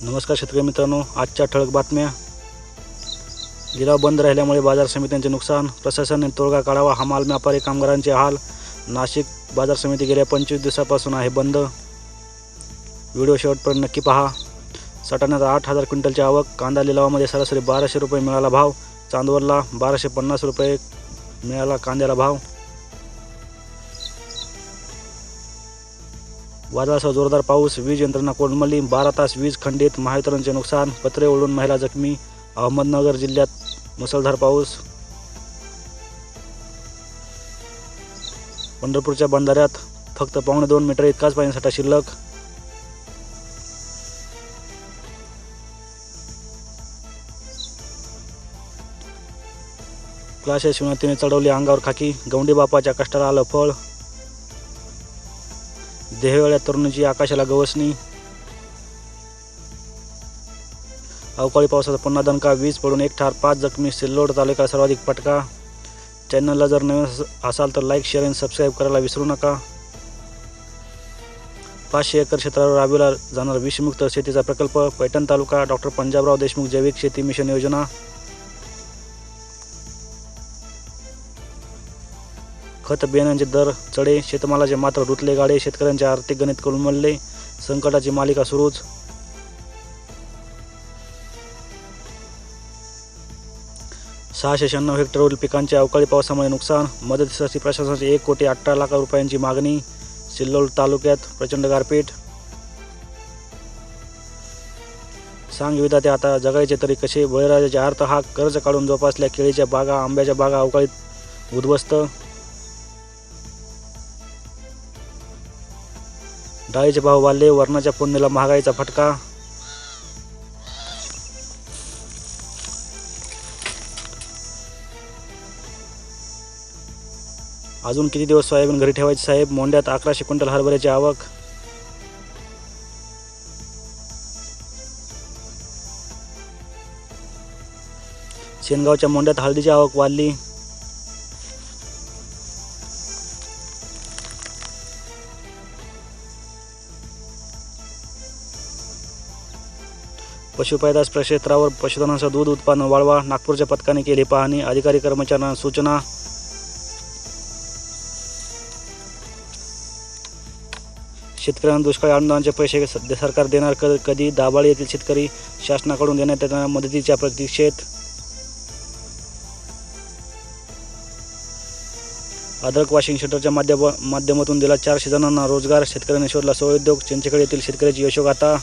नमस्कार शेतकरी मित्रांनो, आजच्या ठळक बातम्या. लिलाव बंद राहिल्यामुळे बाजार समित्यांचे नुकसान, प्रशासनाने तोडगा काढावा, हमाल व्यापारी कामगारांचे हाल. नाशिक बाजार समिती गेल्या 25 दिवसापासून आहे बंद. व्हिडिओ शेवटपर्यंत नक्की पहा. सटाण्यात 8,000 क्विंटलची आवक. कांदा लिलावामध्ये सरासरी 1200 रुपये मिळाला भाव. चांदवडला 1250 रुपये मिळाला कांद्याला भाव. वादळासह जोरदार पाऊस, वीज यंत्रणा कोलमडली, 12 तास वीज खंडित, महावितरणचे नुकसान, पत्रे उडून महिला जखमी. अहमदनगर जिल्ह्यात मुसळधार पाऊस. पंढरपूरच्या बंधाऱ्यात फक्त 2.25 मीटर इतकाच पाणीसाठा शिल्लक. क्लास शिवनातीने चढवली अंगावर खाकी, गौंडी बापाच्या कष्टाला आलं फळ. देहवेळ्या तरुणीची आकाशाला गवसणी. अवकाळी पावसाचा पुन्हा दणका, वीज पडून 1 ठार 5 जखमी. सिल्लोड तालुका सर्वाधिक फटका. चॅनलला जर नवीन असाल तर लाईक, शेअर आणि सबस्क्राईब करायला विसरू नका. 500 एकर क्षेत्रावर राबविला जाणार विषमुक्त शेतीचा प्रकल्प. पैठण तालुका डॉक्टर पंजाबराव देशमुख जैविक शेती मिशन योजना. खत बियाण्यांचे दर चढे, शेतमालाचे मात्र रुतले गाडे. शेतकऱ्यांचे आर्थिक गणित कोलमडले, संकटाची मालिका सुरूच. $696 हेक्टरवरील पिकांचे अवकाळी पावसामुळे नुकसान. मदतीसाठी प्रशासनाची 1,18 लाख रुपयांची मागणी. सिल्लोड तालुक्यात प्रचंड गारपीट. सांग विधाते आता जगायचे तरी कसे, बळीराजाचे अर्थ हा. कर्ज काढून जोपासल्या केळीच्या बागा, आंब्याच्या बागा अवकाळीत उद्ध्वस्त. डाळीचे भाव वाढले, वरणाच्या फोडणीला महागाईचा फटका. अजून किती दिवस सोयाबीन घरी ठेवायचे साहेब. मोंड्यात 1100 क्विंटल हरभऱ्याची आवक. शेनगावच्या मोंड्यात हळदीची आवक वाढली. पशुपैदास क्षेत्रावर पशुधनाचं दूध उत्पादन वाढवा. नागपूरच्या पथकाने केली पाहणी. अधिकारी कर्मचाऱ्यांना सूचना. शेतकऱ्यांना दुष्काळी अनुदानाचे पैसे सरकार देणार कधी. दाभाळे येथील शेतकरी शासनाकडून देण्यात येणाऱ्या मदतीच्या प्रतीक्षेत. अद्रक वॉशिंग सेंटरच्या माध्यमातून दिला 400 जणांना रोजगार. शेतकऱ्यांनी शोधला स्वउद्योग. चिंचखेड येथील शेतकऱ्याची यशोगाथा.